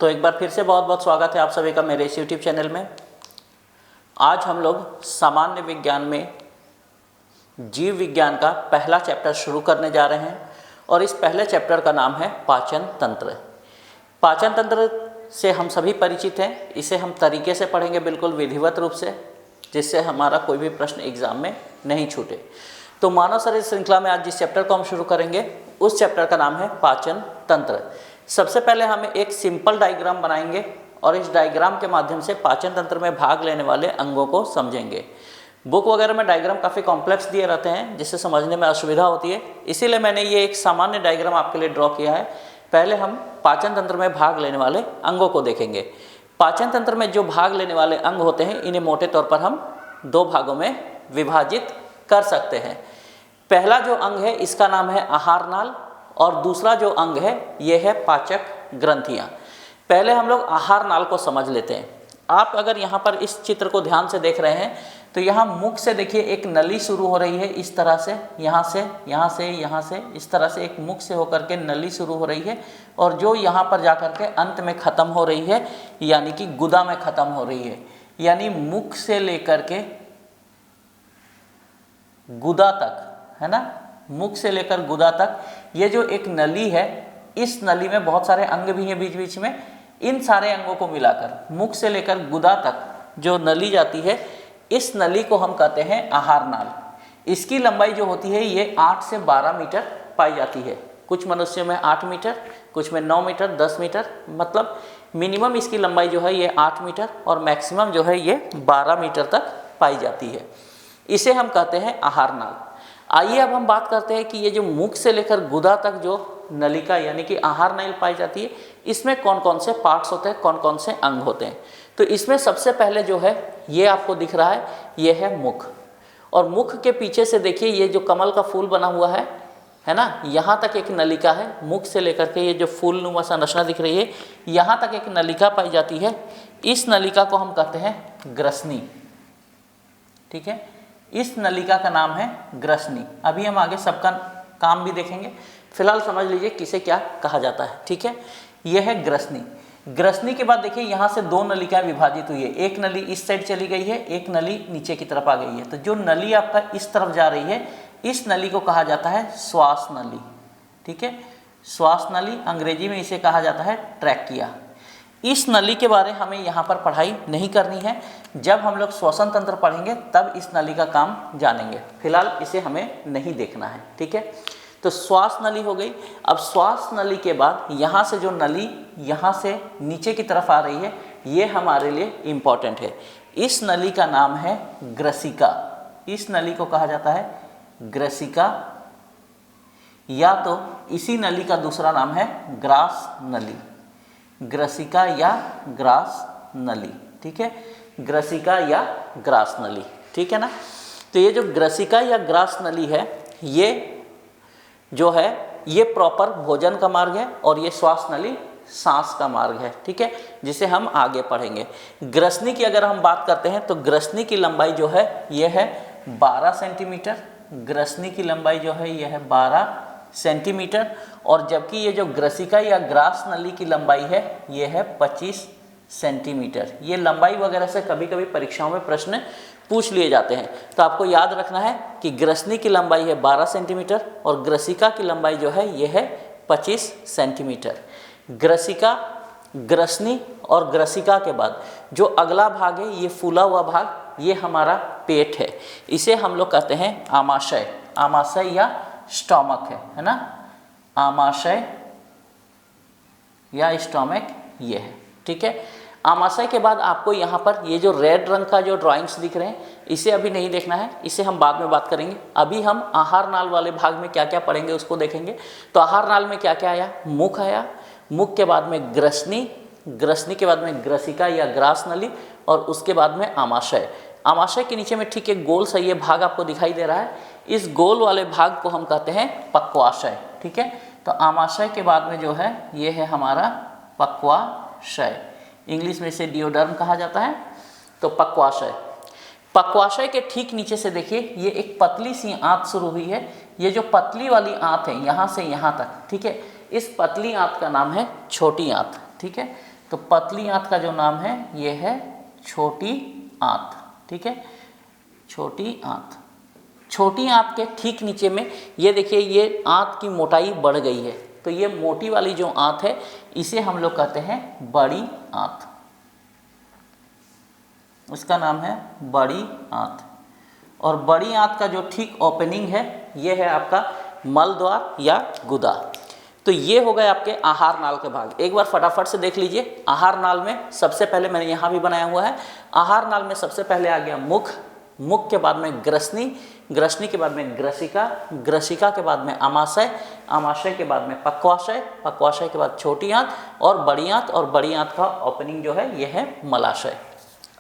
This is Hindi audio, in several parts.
तो एक बार फिर से बहुत बहुत स्वागत है आप सभी का मेरे इस यूट्यूब चैनल में। आज हम लोग सामान्य विज्ञान में जीव विज्ञान का पहला चैप्टर शुरू करने जा रहे हैं और इस पहले चैप्टर का नाम है पाचन तंत्र। पाचन तंत्र से हम सभी परिचित हैं, इसे हम तरीके से पढ़ेंगे, बिल्कुल विधिवत रूप से, जिससे हमारा कोई भी प्रश्न एग्जाम में नहीं छूटे। तो मानव शरीर श्रृंखला में आज जिस चैप्टर को हम शुरू करेंगे उस चैप्टर का नाम है पाचन तंत्र। सबसे पहले हम एक सिंपल डायग्राम बनाएंगे और इस डायग्राम के माध्यम से पाचन तंत्र में भाग लेने वाले अंगों को समझेंगे। बुक वगैरह में डायग्राम काफ़ी कॉम्प्लेक्स दिए रहते हैं जिससे समझने में असुविधा होती है, इसीलिए मैंने ये एक सामान्य डायग्राम आपके लिए ड्रॉ किया है। पहले हम पाचन तंत्र में भाग लेने वाले अंगों को देखेंगे। पाचन तंत्र में जो भाग लेने वाले अंग होते हैं इन्हें मोटे तौर पर हम दो भागों में विभाजित कर सकते हैं। पहला जो अंग है इसका नाम है आहार नाल और दूसरा जो अंग है ये है पाचक ग्रंथियाँ। पहले हम लोग आहार नाल को समझ लेते हैं। आप अगर यहाँ पर इस चित्र को ध्यान से देख रहे हैं तो यहाँ मुख से देखिए एक नली शुरू हो रही है, इस तरह से, यहाँ से इस तरह से एक मुख से होकर के नली शुरू हो रही है और जो यहाँ पर जाकर के अंत में ख़त्म हो रही है, यानी कि गुदा में ख़त्म हो रही है। यानी मुख से लेकर के गुदा तक, है ना, मुख से लेकर गुदा तक ये जो एक नली है, इस नली में बहुत सारे अंग भी हैं बीच बीच में। इन सारे अंगों को मिलाकर मुख से लेकर गुदा तक जो नली जाती है, इस नली को हम कहते हैं आहार नाल। इसकी लंबाई जो होती है ये 8 से 12 मीटर पाई जाती है। कुछ मनुष्यों में 8 मीटर, कुछ में 9 मीटर, 10 मीटर, मतलब मिनिमम इसकी लंबाई जो है ये 8 मीटर और मैक्सिमम जो है ये 12 मीटर तक पाई जाती है। इसे हम कहते हैं आहार नाल। आइए अब हम बात करते हैं कि ये जो मुख से लेकर गुदा तक जो नलिका यानी कि आहार नाल पाई जाती है, इसमें कौन कौन से पार्ट्स होते हैं, कौन कौन से अंग होते हैं। तो इसमें सबसे पहले जो है ये आपको दिख रहा है, ये है मुख। और मुख के पीछे से देखिए ये जो कमल का फूल बना हुआ है ना, यहाँ तक एक नलिका है। मुख से लेकर के ये जो फूल नुमा संरचना दिख रही है, यहाँ तक एक नलिका पाई जाती है। इस नलिका को हम कहते हैं ग्रसनी। ठीक है, इस नलिका का नाम है ग्रसनी। अभी हम आगे सबका काम भी देखेंगे, फिलहाल समझ लीजिए किसे क्या कहा जाता है। ठीक है, यह है ग्रसनी। ग्रसनी के बाद देखिए यहाँ से दो नलिकाएं विभाजित हुई है। एक नली इस साइड चली गई है, एक नली नीचे की तरफ आ गई है। तो जो नली आपका इस तरफ जा रही है, इस नली को कहा जाता है श्वास नली। ठीक है, श्वास नली, अंग्रेजी में इसे कहा जाता है ट्रैकिया। इस नली के बारे हमें यहाँ पर पढ़ाई नहीं करनी है, जब हम लोग श्वसन तंत्र पढ़ेंगे तब इस नली का काम जानेंगे। फिलहाल इसे हमें नहीं देखना है। ठीक है, तो श्वास नली हो गई। अब श्वास नली के बाद यहाँ से जो नली यहाँ से नीचे की तरफ आ रही है, ये हमारे लिए इम्पॉर्टेंट है। इस नली का नाम है ग्रसिका। इस नली को कहा जाता है ग्रसिका, या तो इसी नली का दूसरा नाम है ग्रास नली। ग्रसिका या ग्रास नली। ठीक है, ग्रसिका या ग्रास नली। ठीक है ना। तो ये जो ग्रसिका या ग्रास नली है, ये जो है ये प्रॉपर भोजन का मार्ग है और ये श्वास नली सांस का मार्ग है। ठीक है, जिसे हम आगे पढ़ेंगे। ग्रसनी की अगर हम बात करते हैं तो ग्रसनी की लंबाई जो है ये है 12 सेंटीमीटर। ग्रसनी की लंबाई जो है ये है 12 सेंटीमीटर और जबकि ये जो ग्रसिका या ग्रास नली की लंबाई है ये है 25 सेंटीमीटर। ये लंबाई वगैरह से कभी कभी परीक्षाओं में प्रश्न पूछ लिए जाते हैं, तो आपको याद रखना है कि ग्रसनी की लंबाई है 12 सेंटीमीटर और ग्रसिका की लंबाई जो है ये है 25 सेंटीमीटर। ग्रसिका, ग्रसनी और ग्रसिका के बाद जो अगला भाग है, ये फूला हुआ भाग, ये हमारा पेट है। इसे हम लोग कहते हैं आमाशय। आमाशय या स्टोमक है ना, आमाशय या स्टोमक ये है। ठीक है, आमाशय के बाद आपको यहाँ पर ये जो रेड रंग का जो ड्राइंग्स दिख रहे हैं, इसे अभी नहीं देखना है, इसे हम बाद में बात करेंगे। अभी हम आहार नाल वाले भाग में क्या क्या पढ़ेंगे उसको देखेंगे। तो आहार नाल में क्या क्या आया, मुख आया, मुख के बाद में ग्रसनी, ग्रसनी के बाद में ग्रसिका या ग्रास नली और उसके बाद में आमाशय। आमाशय के नीचे में ठीक एक गोल सा ये भाग आपको दिखाई दे रहा है, इस गोल वाले भाग को हम कहते हैं पक्वाशय। ठीक है, तो आमाशय के बाद में जो है ये है हमारा पक्वाशय। इंग्लिश में इसे डिओडर्म कहा जाता है। तो पक्वाशय, पक्वाशय के ठीक नीचे से देखिए ये एक पतली सी आंत शुरू हुई है। ये जो पतली वाली आंत है यहाँ से यहाँ तक, ठीक है, इस पतली आंत का नाम है छोटी आंत। ठीक है, तो पतली आंत का जो नाम है ये है छोटी आंत, ठीक है, छोटी आंत। छोटी आंत के ठीक नीचे में ये देखिए, ये आंत की मोटाई बढ़ गई है, तो ये मोटी वाली जो आंत है इसे हम लोग कहते हैं बड़ी आंत, उसका नाम है बड़ी आंत। और बड़ी आंत का जो ठीक ओपनिंग है ये है आपका मल द्वार या गुदा। तो ये हो गए आपके आहार नाल के भाग। एक बार फटाफट से देख लीजिए। आहार नाल में सबसे पहले मैंने यहाँ भी बनाया हुआ है, आहार नाल में सबसे पहले आ गया मुख, मुख के बाद में ग्रसनी, ग्रसनी के बाद में ग्रसिका, ग्रसिका के बाद में आमाशय, आमाशय के बाद में पक्वाशय, पक्वाशय के बाद छोटी आंत और बड़ी आंत, और बड़ी आंत का ओपनिंग जो है यह है मलाशय।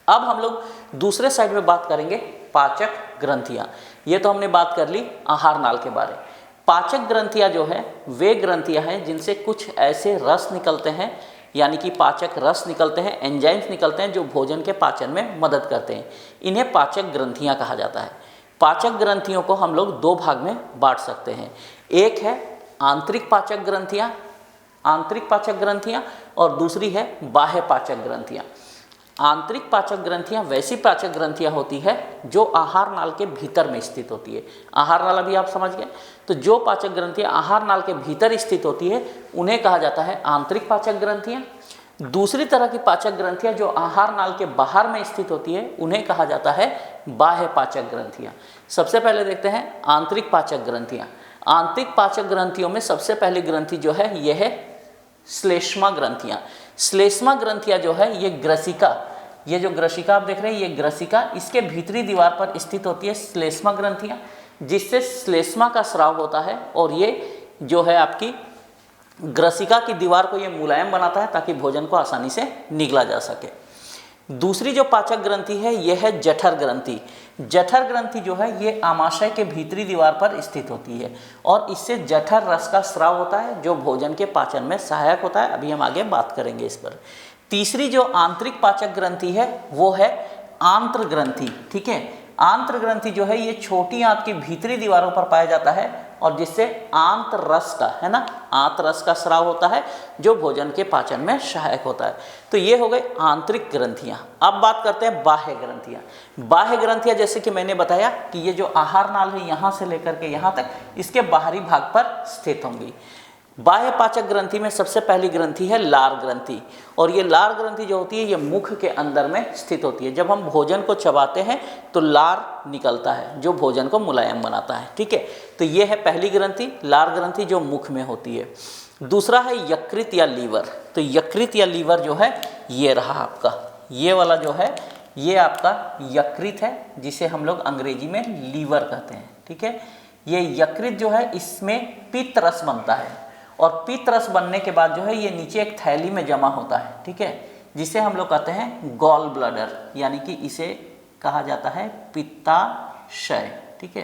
अब हम लोग दूसरे साइड में बात करेंगे पाचक ग्रंथियाँ। ये तो हमने बात कर ली आहार नाल के बारे। पाचक ग्रंथियाँ जो है वे ग्रंथियाँ हैं जिनसे कुछ ऐसे रस निकलते हैं, यानी कि पाचक रस निकलते हैं, एंजाइम्स निकलते हैं जो भोजन के पाचन में मदद करते हैं। इन्हें पाचक ग्रंथियाँ कहा जाता है। पाचक ग्रंथियों को हम लोग दो भाग में बांट सकते हैं। एक है आंतरिक पाचक ग्रंथियाँ, आंतरिक पाचक ग्रंथियाँ, और दूसरी है बाह्य पाचक ग्रंथियाँ। आंतरिक पाचक ग्रंथियाँ वैसी पाचक ग्रंथियाँ होती है जो आहार नाल के भीतर में स्थित होती है। आहार नाल अभी आप समझ गए। तो जो पाचक ग्रंथियाँ आहार नाल के भीतर स्थित होती है उन्हें कहा जाता है आंतरिक पाचक ग्रंथियाँ। दूसरी तरह की पाचक ग्रंथियाँ जो आहार नाल के बाहर में स्थित होती है उन्हें कहा जाता है बाह्य पाचक ग्रंथियाँ। सबसे पहले देखते हैं आंतरिक पाचक ग्रंथियाँ। आंतरिक पाचक ग्रंथियों में सबसे पहली ग्रंथि जो है यह है श्लेष्मा ग्रंथियाँ। श्लेष्मा ग्रंथियाँ जो है ये ग्रसिका, ये जो ग्रसिका आप देख रहे हैं ये ग्रसिका, इसके भीतरी दीवार पर स्थित होती है श्लेष्मा ग्रंथियाँ, जिससे श्लेष्मा का स्राव होता है और ये जो है आपकी ग्रसिका की दीवार को ये मुलायम बनाता है ताकि भोजन को आसानी से निगला जा सके। दूसरी जो पाचक ग्रंथि है यह है जठर ग्रंथि। जठर ग्रंथि जो है ये आमाशय के भीतरी दीवार पर स्थित होती है और इससे जठर रस का स्राव होता है जो भोजन के पाचन में सहायक होता है। अभी हम आगे बात करेंगे इस पर। तीसरी जो आंतरिक पाचक ग्रंथि है वो है आंत्र ग्रंथि, ठीक है। आंत्र ग्रंथि जो है ये छोटी आंत की भीतरी दीवारों पर पाया जाता है और जिससे आंत रस का, है ना, आंत रस का स्राव होता है जो भोजन के पाचन में सहायक होता है। तो ये हो गए आंतरिक ग्रंथियाँ। अब बात करते हैं बाह्य ग्रंथियाँ। बाह्य ग्रंथियाँ जैसे कि मैंने बताया कि ये जो आहार नाल है यहाँ से लेकर के यहाँ तक इसके बाहरी भाग पर स्थित होंगी। बाह्य पाचक ग्रंथि में सबसे पहली ग्रंथि है लार ग्रंथि, और ये लार ग्रंथि जो होती है ये मुख के अंदर में स्थित होती है। जब हम भोजन को चबाते हैं तो लार निकलता है जो भोजन को मुलायम बनाता है, ठीक है। तो ये है पहली ग्रंथि, लार ग्रंथि, जो मुख में होती है। दूसरा है यकृत या लीवर। तो यकृत या लीवर जो है ये रहा आपका, ये वाला जो है ये आपका यकृत है जिसे हम लोग अंग्रेजी में लीवर कहते हैं, ठीक है। ये यकृत जो है इसमें पित्त रस बनता है और पित्त रस बनने के बाद जो है ये नीचे एक थैली में जमा होता है, ठीक है, जिसे हम लोग कहते हैं गॉल ब्लैडर, यानी कि इसे कहा जाता है पित्ताशय, ठीक है।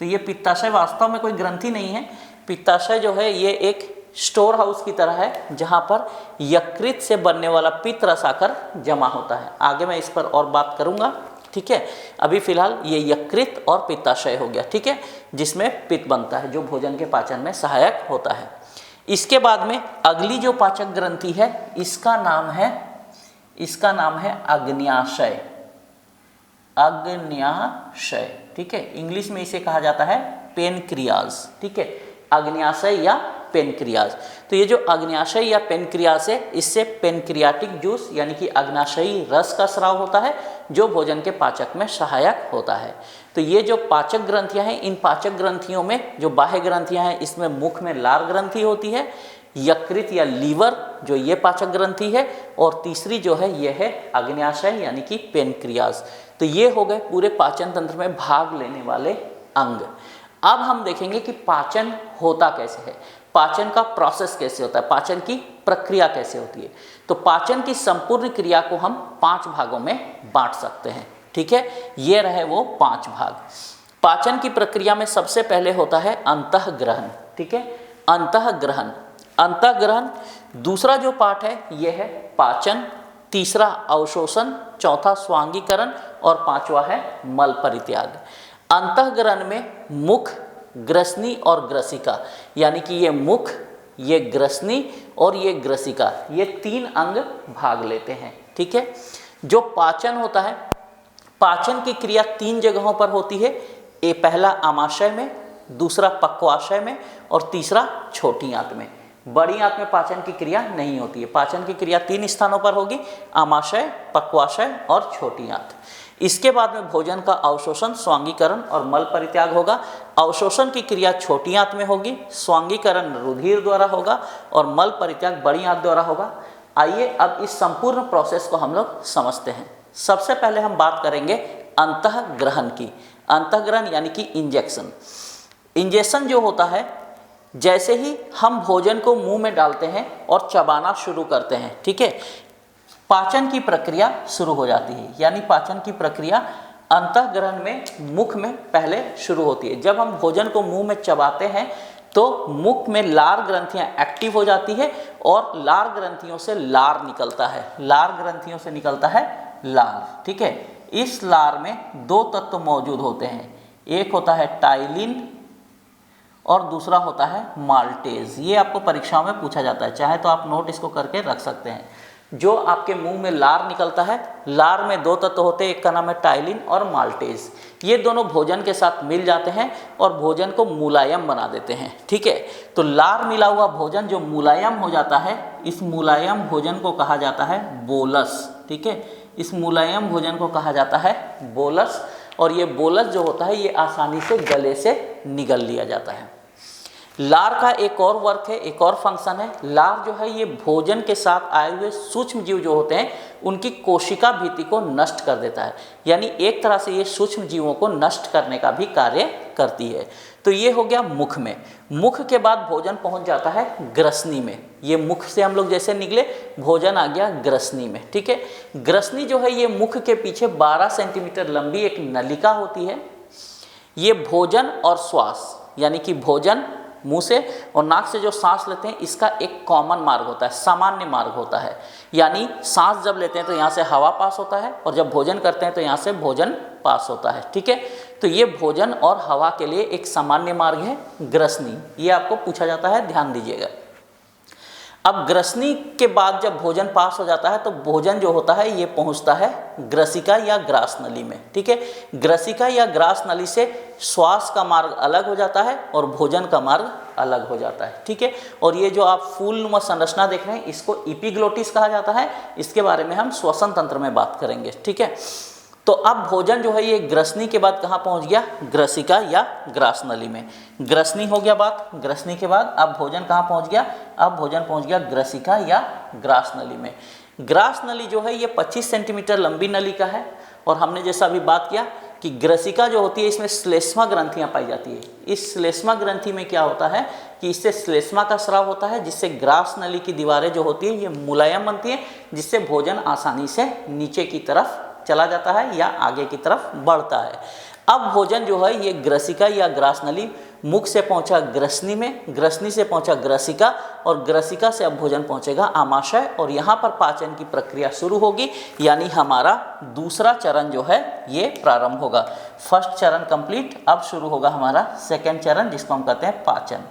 तो ये पित्ताशय वास्तव में कोई ग्रंथि नहीं है। पित्ताशय जो है ये एक स्टोर हाउस की तरह है जहाँ पर यकृत से बनने वाला पित्त रस आकर जमा होता है। आगे मैं इस पर और बात करूँगा, ठीक है। अभी फिलहाल ये यकृत और पित्ताशय हो गया, ठीक है, जिसमें पित्त बनता है जो भोजन के पाचन में सहायक होता है। इसके बाद में अगली जो पाचक ग्रंथि है इसका नाम है अग्न्याशय, अग्न्याशय, ठीक है। इंग्लिश में इसे कहा जाता है पेनक्रियाज, ठीक है, अग्न्याशय या पेनक्रियाज। तो ये जो अग्न्याशय या पेनक्रियाज है इससे पेनक्रियाटिक जूस यानी कि अग्न्याशयी रस का स्राव होता है जो भोजन के पाचक में सहायक होता है। तो ये जो पाचक ग्रंथियां हैं, इन पाचक ग्रंथियों में जो बाह्य ग्रंथियां हैं इसमें मुख में लार ग्रंथि होती है, यकृत या लीवर जो ये पाचक ग्रंथि है, और तीसरी जो है ये है अग्न्याशय यानी कि पेनक्रियाज। तो ये हो गए पूरे पाचन तंत्र में भाग लेने वाले अंग। अब हम देखेंगे कि पाचन होता कैसे है, पाचन का प्रोसेस कैसे होता है, पाचन की प्रक्रिया कैसे होती है। तो पाचन की संपूर्ण क्रिया को हम 5 भागों में बांट सकते हैं, ठीक है। ये रहे वो 5 भाग। पाचन की प्रक्रिया में सबसे पहले होता है अंतःग्रहण, ठीक है, अंतःग्रहण। अंतःग्रहण दूसरा जो पार्ट है ये है पाचन, तीसरा अवशोषण, चौथा स्वांगीकरण और 5वां है मल परित्याग। अंतःग्रहण में मुख, ग्रसनी और ग्रसिका, यानी कि ये मुख, ये ग्रसनी और ये ग्रसिका, ये 3 अंग भाग लेते हैं। ठीक है, जो पाचन होता है, पाचन की क्रिया 3 जगहों पर होती है। ये पहला आमाशय में, दूसरा पक्वाशय में और तीसरा छोटी आंत में। बड़ी आंत में पाचन की क्रिया नहीं होती है। पाचन की क्रिया 3 स्थानों पर होगी, आमाशय, पक्वाशय और छोटी आंत। इसके बाद में भोजन का अवशोषण, स्वांगीकरण और मल परित्याग होगा। अवशोषण की क्रिया छोटी आंत में होगी, स्वांगीकरण रुधिर द्वारा होगा और मल परित्याग बड़ी आंत द्वारा होगा। आइए अब इस संपूर्ण प्रोसेस को हम लोग समझते हैं। सबसे पहले हम बात करेंगे अंतःग्रहण की। अंतःग्रहण यानी कि इंजेक्शन। इंजेक्शन जो होता है, जैसे ही हम भोजन को मुंह में डालते हैं और चबाना शुरू करते हैं, ठीक है, पाचन की प्रक्रिया शुरू हो जाती है। यानी पाचन की प्रक्रिया अंतःग्रहण में, मुख में पहले शुरू होती है। जब हम भोजन को मुंह में चबाते हैं तो मुख में लार ग्रंथियां एक्टिव हो जाती है और लार ग्रंथियों से लार निकलता है। लार ग्रंथियों से निकलता है लार। ठीक है, इस लार में 2 तत्व मौजूद होते हैं। एक होता है टाइलिन और दूसरा होता है माल्टेज। ये आपको परीक्षाओं में पूछा जाता है, चाहे तो आप नोट इसको करके रख सकते हैं। जो आपके मुंह में लार निकलता है, लार में 2 तत्व होते हैं, एक का नाम है टाइलिन और माल्टेज। ये दोनों भोजन के साथ मिल जाते हैं और भोजन को मुलायम बना देते हैं। ठीक है, तो लार मिला हुआ भोजन जो मुलायम हो जाता है, इस मुलायम भोजन को कहा जाता है बोलस। ठीक है, इस मुलायम भोजन को कहा जाता है बोलस। और ये बोलस जो होता है, ये आसानी से गले से निगल लिया जाता है। लार का एक और वर्क है, एक और फंक्शन है। लार जो है, ये भोजन के साथ आए हुए सूक्ष्म जीव जो होते हैं, उनकी कोशिका भित्ति को नष्ट कर देता है। यानी एक तरह से ये सूक्ष्म जीवों को नष्ट करने का भी कार्य करती है। तो ये हो गया मुख में। मुख के बाद भोजन पहुंच जाता है ग्रसनी में। ये मुख से हम लोग जैसे निकले, भोजन आ गया ग्रसनी में। ठीक है, ग्रसनी जो है, ये मुख के पीछे 12 सेंटीमीटर लंबी एक नलिका होती है। ये भोजन और श्वास, यानी कि भोजन मुंह से और नाक से जो सांस लेते हैं, इसका एक कॉमन मार्ग होता है, सामान्य मार्ग होता है। यानी सांस जब लेते हैं तो यहाँ से हवा पास होता है और जब भोजन करते हैं तो यहाँ से भोजन पास होता है। ठीक है, तो ये भोजन और हवा के लिए एक सामान्य मार्ग है ग्रसनी। ये आपको पूछा जाता है, ध्यान दीजिएगा। अब ग्रसनी के बाद जब भोजन पास हो जाता है तो भोजन जो होता है, ये पहुंचता है ग्रसिका या ग्रास नली में। ठीक है, ग्रसिका या ग्रास नली से श्वास का मार्ग अलग हो जाता है और भोजन का मार्ग अलग हो जाता है। ठीक है, और ये जो आप फूलनुमा संरचना देख रहे हैं, इसको एपिग्लोटिस कहा जाता है। इसके बारे में हम श्वसन तंत्र में बात करेंगे। ठीक है, तो अब भोजन जो है, ये ग्रसनी के बाद कहाँ पहुँच गया? ग्रसिका या ग्रास नली में। ग्रसनी हो गया बात, ग्रसनी के बाद अब भोजन कहाँ पहुँच गया? अब भोजन पहुँच गया ग्रसिका या ग्रास नली में। ग्रास नली जो है, ये 25 सेंटीमीटर लंबी नली का है। और हमने जैसा अभी बात किया कि ग्रसिका जो होती है, इसमें श्लेष्मा ग्रंथियाँ पाई जाती है। इस श्लेष्मा ग्रंथि में क्या होता है कि इससे श्लेष्मा का स्राव होता है, जिससे ग्रास नली की दीवारें जो होती है, ये मुलायम बनती है, जिससे भोजन आसानी से नीचे की तरफ चला जाता है या आगे की तरफ बढ़ता है। अब भोजन जो है, ये ग्रसिका या ग्रास नली, मुख से पहुंचा ग्रसनी में, ग्रसनी से पहुंचा ग्रसिका और ग्रसिका से अब भोजन पहुंचेगा आमाशय और यहाँ पर पाचन की प्रक्रिया शुरू होगी। यानी हमारा दूसरा चरण जो है, ये प्रारंभ होगा। फर्स्ट चरण कंप्लीट, अब शुरू होगा हमारा सेकेंड चरण, जिसको हम कहते हैं पाचन।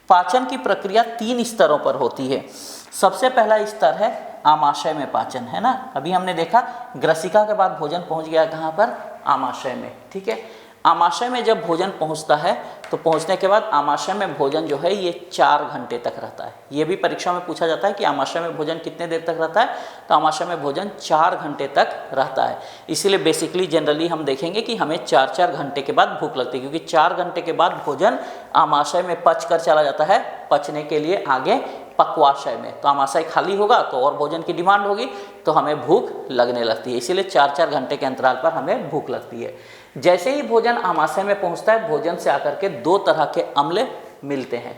पाचन की प्रक्रिया 3 स्तरों पर होती है। सबसे पहला स्तर है आमाशय में पाचन, है ना। अभी हमने देखा ग्रसिका के बाद भोजन पहुंच गया कहाँ पर? आमाशय में। ठीक है, आमाशय में जब भोजन पहुंचता है तो पहुंचने के बाद आमाशय में भोजन जो है, ये 4 घंटे तक रहता है। ये भी परीक्षा में पूछा जाता है कि आमाशय में भोजन कितने देर तक रहता है, तो आमाशय में भोजन 4 घंटे तक रहता है। इसीलिए बेसिकली जनरली हम देखेंगे कि हमें 4-4 घंटे के बाद भूख लगती है, क्योंकि 4 घंटे के बाद भोजन आमाशय में पच कर चला जाता है, पचने के लिए आगे पक्वाशय में। तो आमाशय खाली होगा तो और भोजन की डिमांड होगी, तो हमें भूख लगने लगती है। इसीलिए 4-4 घंटे के अंतराल पर हमें भूख लगती है। जैसे ही भोजन आमाशय में पहुंचता है, भोजन से आकर के 2 तरह के अम्ल मिलते हैं।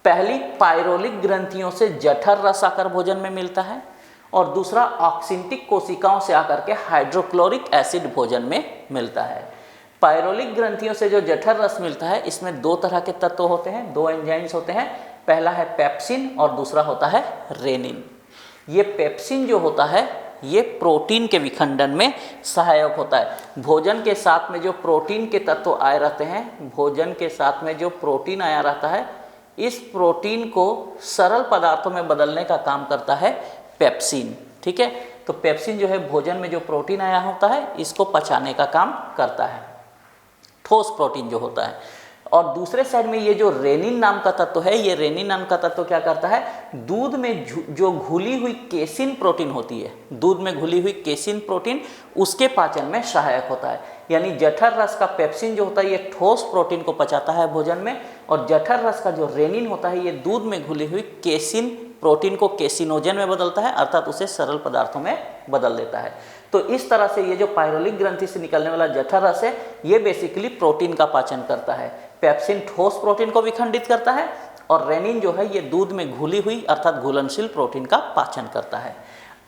पहली पायरोलिक ग्रंथियों से जठर रस आकर भोजन में मिलता है और दूसरा ऑक्सिंटिक कोशिकाओं से आकर के हाइड्रोक्लोरिक एसिड भोजन में मिलता है। पायरोलिक ग्रंथियों से जो जठर रस मिलता है, इसमें 2 तरह के तत्व होते हैं, 2 एंजाइम्स होते हैं। पहला है पेप्सिन और दूसरा होता है रेनिन। ये पेप्सिन जो होता है, ये प्रोटीन के विखंडन में सहायक होता है। भोजन के साथ में जो प्रोटीन के तत्व आए रहते हैं, भोजन के साथ में जो प्रोटीन आया रहता है, इस प्रोटीन को सरल पदार्थों में बदलने का काम करता है पेप्सिन। ठीक है, तो पेप्सिन जो है भोजन में जो प्रोटीन आया होता है इसको पचाने का काम करता है, ठोस प्रोटीन जो होता है। और दूसरे साइड में ये जो रेनिन नाम का तत्व है, ये रेनिन नाम का तत्व क्या करता है, दूध में जो घुली हुई केसिन प्रोटीन होती है, दूध में घुली हुई केसिन प्रोटीन उसके पाचन में सहायक होता है। यानी जठर रस का पेप्सिन जो होता है ये ठोस प्रोटीन को पचाता है भोजन में, और जठर रस का जो रेनिन होता है ये दूध में घुली हुई केसिन प्रोटीन को केसिनोजन में बदलता है, अर्थात उसे सरल पदार्थों में बदल देता है। तो इस तरह से ये जो पायरोलिक ग्रंथि से निकलने वाला जठर रस है ये बेसिकली प्रोटीन का पाचन करता है। पेप्सिन ठोस प्रोटीन को विखंडित करता है और रेनिन जो है ये दूध में घुली हुई अर्थात घुलनशील प्रोटीन का पाचन करता है।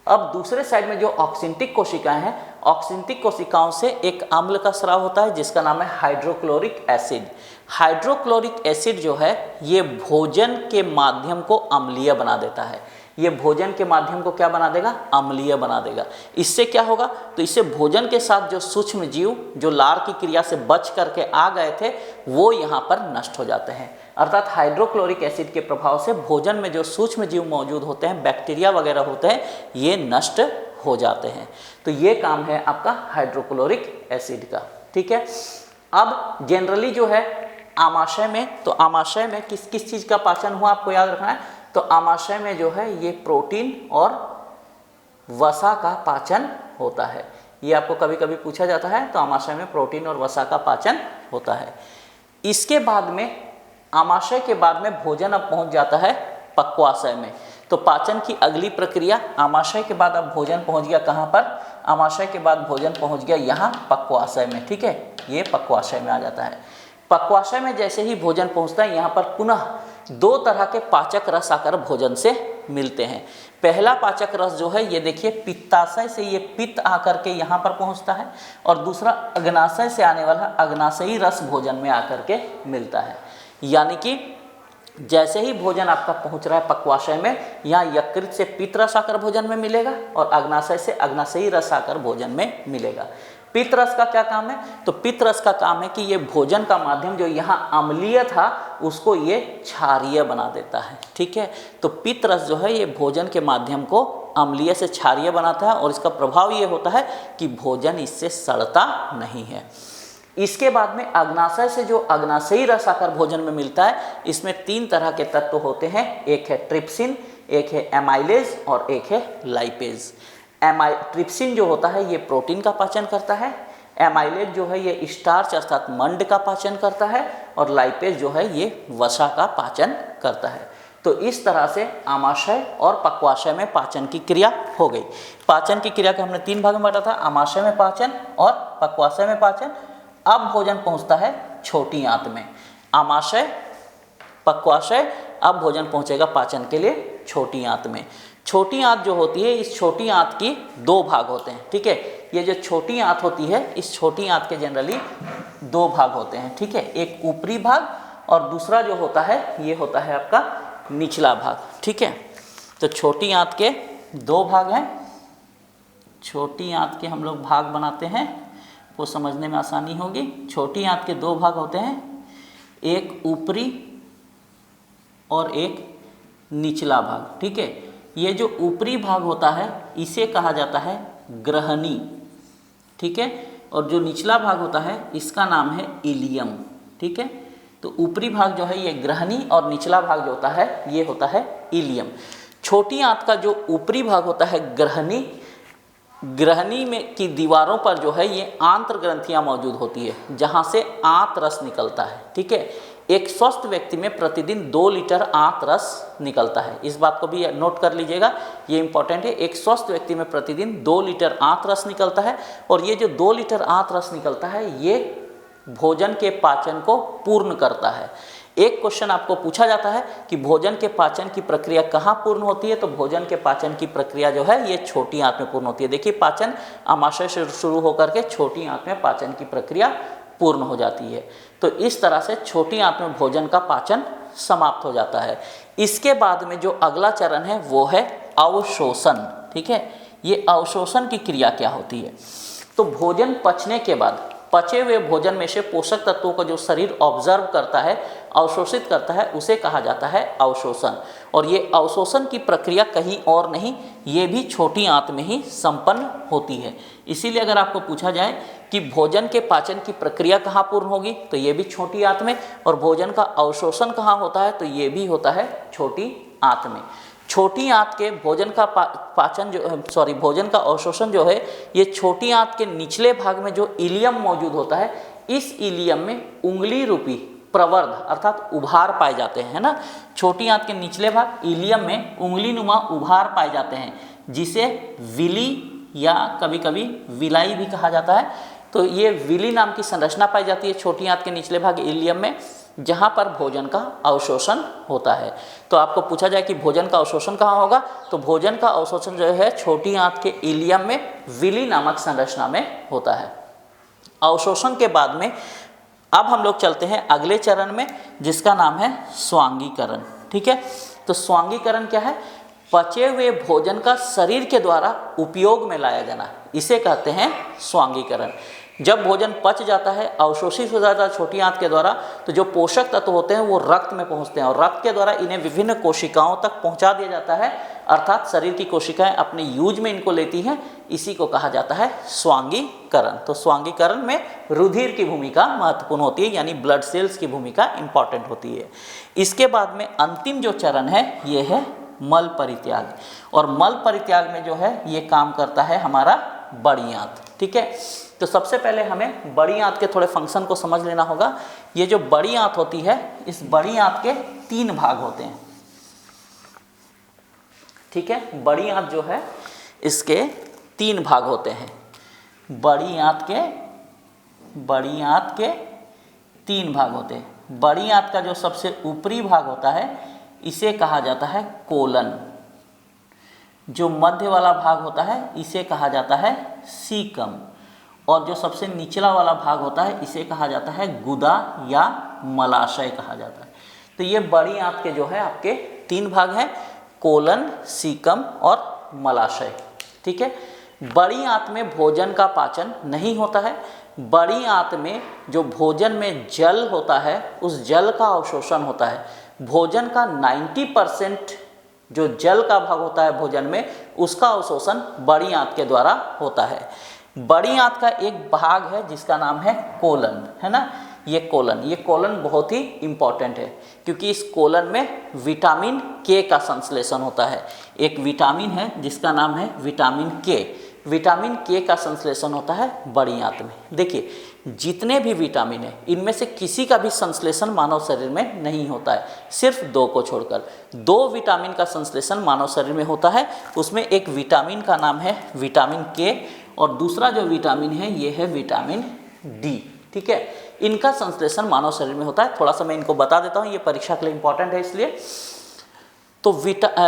अब दूसरे साइड में जो ऑक्सिंटिक कोशिकाएं हैं, ऑक्सिंटिक कोशिकाओं से एक अम्ल का स्राव होता है जिसका नाम है हाइड्रोक्लोरिक एसिड। हाइड्रोक्लोरिक एसिड जो है ये भोजन के माध्यम को अम्लीय बना देता है। ये भोजन के माध्यम को क्या बना देगा, अम्लीय बना देगा। इससे क्या होगा, तो इससे भोजन के साथ जो सूक्ष्म जीव जो लार की क्रिया से बच करके आ गए थे वो यहाँ पर नष्ट हो जाते हैं। अर्थात हाइड्रोक्लोरिक एसिड के प्रभाव से भोजन में जो सूक्ष्म जीव मौजूद होते हैं, बैक्टीरिया वगैरह होते हैं, ये नष्ट हो जाते हैं। तो ये काम है आपका हाइड्रोक्लोरिक एसिड का। ठीक है, अब जनरली जो है आमाशय में, तो आमाशय में किस किस चीज़ का पाचन हुआ आपको याद रखना है। तो आमाशय में जो है ये प्रोटीन और वसा का पाचन होता है। ये आपको कभी कभी पूछा जाता है, तो आमाशय में प्रोटीन और वसा का पाचन होता है। इसके बाद में आमाशय के बाद में भोजन अब पहुंच जाता है पक्वाशय में। तो पाचन की अगली प्रक्रिया, आमाशय के बाद अब भोजन पहुंच गया कहाँ पर, आमाशय के बाद भोजन पहुंच गया यहाँ पक्वाशय में। ठीक है, ये पक्वाशय में आ जाता है। पक्वाशय में जैसे ही भोजन पहुंचता है यहाँ पर पुनः दो तरह के पाचक रस आकर भोजन से मिलते हैं। पहला पाचक रस जो है ये देखिए पित्ताशय से ये पित्त आकर के यहाँ पर पहुँचता है, और दूसरा अग्नाशय से आने वाला अग्नाशयी रस भोजन में आकर के मिलता है। यानी कि जैसे ही भोजन आपका पहुँच रहा है पक्वाशय में, यहाँ यकृत से पित्त रस आकर भोजन में मिलेगा और अग्नाशय से अग्नाशयी रस आकर भोजन में मिलेगा। पित्त रस का क्या काम है, तो पित्त रस का काम है कि ये भोजन का माध्यम जो यहाँ अम्लीय था उसको ये क्षारीय बना देता है। ठीक है, तो पित्त रस जो है ये भोजन के माध्यम को अम्लीय से क्षारीय बनाता है, और इसका प्रभाव ये होता है कि भोजन इससे सड़ता नहीं है। इसके बाद में अग्नाशय से जो अग्नाशयी रस आकर भोजन में मिलता है, इसमें तीन तरह के तत्व होते हैं, एक है ट्रिप्सिन, एक है एमाइलेज और एक है लाइपेज। ट्रिप्सिन जो होता है ये प्रोटीन का पाचन करता है, एमाइलेज जो है ये स्टार्च अर्थात मंड का पाचन करता है, और लाइपेज जो है ये वसा का पाचन करता है। तो इस तरह से आमाशय और पक्वाशय में पाचन की क्रिया हो गई। पाचन की क्रिया को हमने तीन भाग में बांटा था, आमाशय में पाचन और पक्वाशय में पाचन। अब भोजन पहुंचता है छोटी आंत में, आमाशय पक्वाशय, अब भोजन पहुंचेगा पाचन के लिए छोटी आंत में। छोटी आंत जो होती है, इस छोटी आंत की दो भाग होते हैं। ठीक है, ये जो छोटी आंत होती है, इस छोटी आंत के जनरली दो भाग होते हैं। ठीक है, एक ऊपरी भाग और दूसरा जो होता है ये होता है आपका निचला भाग। ठीक है, तो छोटी आंत के दो भाग हैं। छोटी आंत के हम लोग भाग बनाते हैं, वो समझने में आसानी होगी। छोटी आंत के दो भाग होते हैं, एक ऊपरी और एक निचला भाग। ठीक है, ये जो ऊपरी भाग होता है इसे कहा जाता है ग्रहणी। ठीक है, और जो निचला भाग होता है इसका नाम है इलियम। ठीक है, तो ऊपरी भाग जो है ये ग्रहणी और निचला भाग जो होता है ये होता है इलियम। छोटी आंत का जो ऊपरी भाग होता है ग्रहणी, ग्रहणी में की दीवारों पर जो है ये आंत्र ग्रंथियां मौजूद होती है जहां से आंत रस निकलता है। ठीक है, एक स्वस्थ व्यक्ति में प्रतिदिन 2 लीटर आंत रस निकलता है। इस बात को भी नोट कर लीजिएगा, ये इंपॉर्टेंट है। एक स्वस्थ व्यक्ति में प्रतिदिन 2 लीटर आंत रस निकलता है, और ये जो 2 लीटर आंत रस निकलता है ये भोजन के पाचन को पूर्ण करता है। एक क्वेश्चन आपको पूछा जाता है कि भोजन के पाचन की प्रक्रिया कहाँ पूर्ण होती है, तो भोजन के पाचन की प्रक्रिया जो है ये छोटी आंत में पूर्ण होती है। देखिए, पाचन आमाशय से शुरू होकर के छोटी आंत में पाचन की प्रक्रिया पूर्ण हो जाती है। तो इस तरह से छोटी आंत में भोजन का पाचन समाप्त हो जाता है। इसके बाद में जो अगला चरण है वो है अवशोषण। ठीक है, ये अवशोषण की क्रिया क्या होती है, तो भोजन पचने के बाद पचे हुए भोजन में से पोषक तत्वों को जो शरीर ऑब्जर्व करता है, अवशोषित करता है, उसे कहा जाता है अवशोषण। और ये अवशोषण की प्रक्रिया कहीं और नहीं, ये भी छोटी आंत में ही संपन्न होती है। इसीलिए अगर आपको पूछा जाए कि भोजन के पाचन की प्रक्रिया कहाँ पूर्ण होगी, तो ये भी छोटी आंत में, और भोजन का अवशोषण कहाँ होता है, तो ये भी होता है छोटी आंत में। छोटी आंत के भोजन का भोजन का अवशोषण जो है, ये छोटी आंत के निचले भाग में जो इलियम मौजूद होता है, इस इलियम में उंगली रूपी प्रवर्ध अर्थात उभार पाए जाते हैं, है ना। छोटी आंत के निचले भाग इलियम में उंगली नुमा उभार पाए जाते हैं, जिसे विली या कभी कभी विलाई भी कहा जाता है। तो ये विली नाम की संरचना पाई जाती है छोटी आंत के निचले भाग इलियम में, जहाँ पर भोजन का अवशोषण होता है। तो आपको पूछा जाए कि भोजन का अवशोषण कहाँ होगा, तो भोजन का अवशोषण जो है छोटी आंत के इलियम में विली नामक संरचना में होता है। अवशोषण के बाद में अब हम लोग चलते हैं अगले चरण में, जिसका नाम है स्वांगीकरण। ठीक है, तो स्वांगीकरण क्या है, पचे हुए भोजन का शरीर के द्वारा उपयोग में लाया जाना, इसे कहते हैं स्वांगीकरण। जब भोजन पच जाता है, अवशोषित हो जाता है छोटी आंत के द्वारा, तो जो पोषक तत्व होते हैं वो रक्त में पहुंचते हैं, और रक्त के द्वारा इन्हें विभिन्न कोशिकाओं तक पहुंचा दिया जाता है, अर्थात शरीर की कोशिकाएं अपने यूज में इनको लेती हैं। इसी को कहा जाता है स्वांगीकरण। तो स्वांगीकरण में रुधिर की भूमिका महत्वपूर्ण होती है, यानी ब्लड सेल्स की भूमिका इंपॉर्टेंट होती है। इसके बाद में अंतिम जो चरण है, ये है मल परित्याग। और मल परित्याग में जो है ये काम करता है हमारा बड़ी आंत। ठीक है, तो सबसे पहले हमें बड़ी आंत के थोड़े फंक्शन को समझ लेना होगा। ये जो बड़ी आंत होती है, इस बड़ी आंत के 3 भाग होते हैं। ठीक है, बड़ी आंत जो है इसके 3 भाग होते हैं। बड़ी आंत के 3 भाग होते हैं। बड़ी आंत का जो सबसे ऊपरी भाग होता है, इसे कहा जाता है कोलन। जो मध्य वाला भाग होता है, इसे कहा जाता है सीकम। और जो सबसे निचला वाला भाग होता है, इसे कहा जाता है गुदा या मलाशय कहा जाता है। तो ये बड़ी आंत के जो है आपके 3 भाग हैं, कोलन, सीकम और मलाशय। ठीक है, बड़ी आंत में भोजन का पाचन नहीं होता है। बड़ी आंत में जो भोजन में जल होता है, उस जल का अवशोषण होता है। भोजन का 90% जो जल का भाग होता है भोजन में, उसका अवशोषण बड़ी आंत के द्वारा होता है। बड़ी आंत का एक भाग है जिसका नाम है कोलन, है ना। ये कोलन बहुत ही इंपॉर्टेंट है, क्योंकि इस कोलन में विटामिन के का संश्लेषण होता है। एक विटामिन है जिसका नाम है विटामिन के। विटामिन के का संश्लेषण होता है बड़ी आंत में। देखिए, जितने भी विटामिन हैं, इनमें से किसी का भी संश्लेषण मानव शरीर में नहीं होता है, सिर्फ 2 को छोड़कर। 2 विटामिन का संश्लेषण मानव शरीर में होता है। उसमें एक विटामिन का नाम है विटामिन के, और दूसरा जो विटामिन है ये है विटामिन डी। ठीक है, इनका संश्लेषण मानव शरीर में होता है। थोड़ा सा मैं इनको बता देता हूँ, ये परीक्षा के लिए इंपॉर्टेंट है इसलिए। तो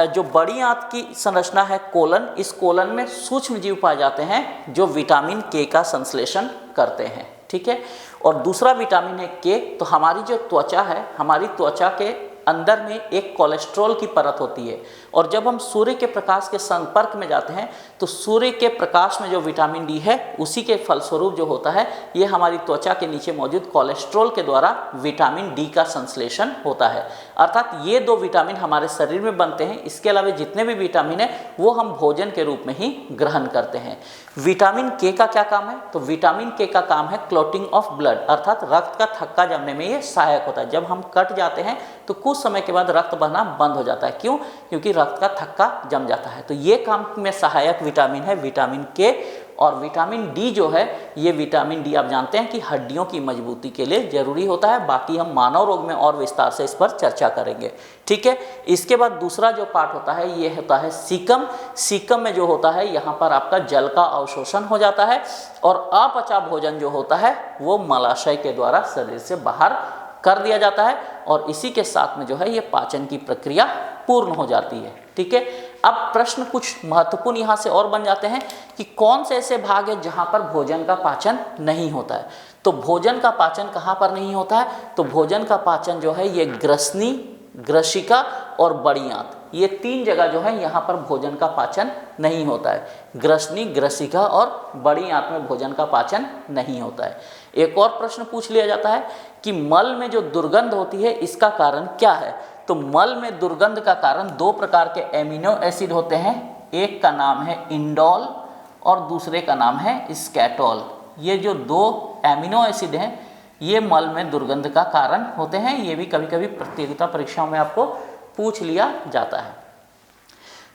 जो बड़ी आंत की संरचना है कोलन, इस कोलन में सूक्ष्म जीव पाए जाते हैं जो विटामिन के का संश्लेषण करते हैं। ठीक है, और दूसरा विटामिन है के। तो हमारी जो त्वचा है, हमारी त्वचा के अंदर में एक कोलेस्ट्रॉल की परत होती है, और जब हम सूर्य के प्रकाश के संपर्क में जाते हैं, तो सूर्य के प्रकाश में जो विटामिन डी है, उसी के फलस्वरूप जो होता है, ये हमारी त्वचा के नीचे मौजूद कोलेस्ट्रॉल के द्वारा विटामिन डी का संश्लेषण होता है। अर्थात ये 2 विटामिन हमारे शरीर में बनते हैं। इसके अलावा जितने भी विटामिन है वो हम भोजन के रूप में ही ग्रहण करते हैं। विटामिन के का क्या काम है, तो विटामिन के का काम है क्लॉटिंग ऑफ ब्लड, अर्थात रक्त का थक्का जमने में ये सहायक होता है। जब हम कट जाते हैं तो कुछ समय के बाद रक्त बहना बंद हो जाता है। क्यों? क्योंकि रक्त का थक्का जम जाता है। तो ये काम में सहायक विटामिन है विटामिन के। और विटामिन डी जो है, ये विटामिन डी आप जानते हैं कि हड्डियों की मजबूती के लिए जरूरी होता है। बाकी हम मानव रोग में और विस्तार से इस पर चर्चा करेंगे। ठीक है, इसके बाद दूसरा जो पार्ट होता है ये होता है सीकम। सीकम में जो होता है, यहाँ पर आपका जल का अवशोषण हो जाता है, और अपचा भोजन जो होता है वो मलाशय के द्वारा शरीर से बाहर कर दिया जाता है, और इसी के साथ में जो है ये पाचन की प्रक्रिया पूर्ण हो जाती है। ठीक है, अब प्रश्न कुछ महत्वपूर्ण यहाँ से और बन जाते हैं कि कौन से ऐसे भाग है जहाँ पर भोजन का पाचन नहीं होता है। तो भोजन का पाचन कहाँ पर नहीं होता है, तो भोजन का पाचन जो है ये ग्रसनी, ग्रसिका और बड़ी आंत, ये 3 जगह जो है यहाँ पर भोजन का पाचन नहीं होता है। ग्रसनी, ग्रसिका और बड़ी आंत में भोजन का पाचन नहीं होता है। एक और प्रश्न पूछ लिया जाता है कि मल में जो दुर्गंध होती है इसका कारण क्या है। तो मल में दुर्गंध का कारण दो प्रकार के एमिनो एसिड होते हैं, एक का नाम है इंडोल और दूसरे का नाम है स्कैटोल। ये जो दो एमिनो एसिड हैं ये मल में दुर्गंध का कारण होते हैं। ये भी कभी कभी प्रतियोगिता परीक्षाओं में आपको पूछ लिया जाता है।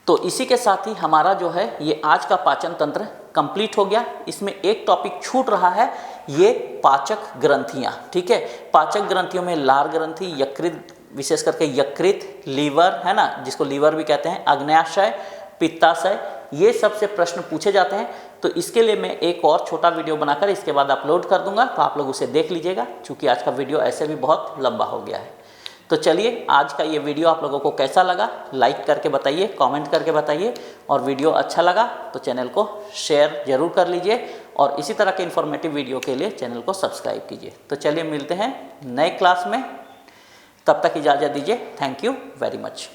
तो इसी के साथ ही हमारा जो है ये आज का पाचन तंत्र कंप्लीट हो गया। इसमें एक टॉपिक छूट रहा है, ये पाचक ग्रंथियाँ। ठीक है, पाचक ग्रंथियों में लार ग्रंथि, यकृत, विशेष करके यकृत, लीवर है ना, जिसको लीवर भी कहते हैं, अग्न्याशय, पित्ताशय, ये सबसे प्रश्न पूछे जाते हैं। तो इसके लिए मैं एक और छोटा वीडियो बनाकर इसके बाद अपलोड कर दूंगा, तो आप लोग उसे देख लीजिएगा, क्योंकि आज का वीडियो ऐसे भी बहुत लंबा हो गया है। तो चलिए, आज का ये वीडियो आप लोगों को कैसा लगा लाइक करके बताइए, कमेंट करके बताइए, और वीडियो अच्छा लगा तो चैनल को शेयर जरूर कर लीजिए, और इसी तरह के इन्फॉर्मेटिव वीडियो के लिए चैनल को सब्सक्राइब कीजिए। तो चलिए मिलते हैं नए क्लास में, तब तक इजाज़त दीजिए। Thank you very much.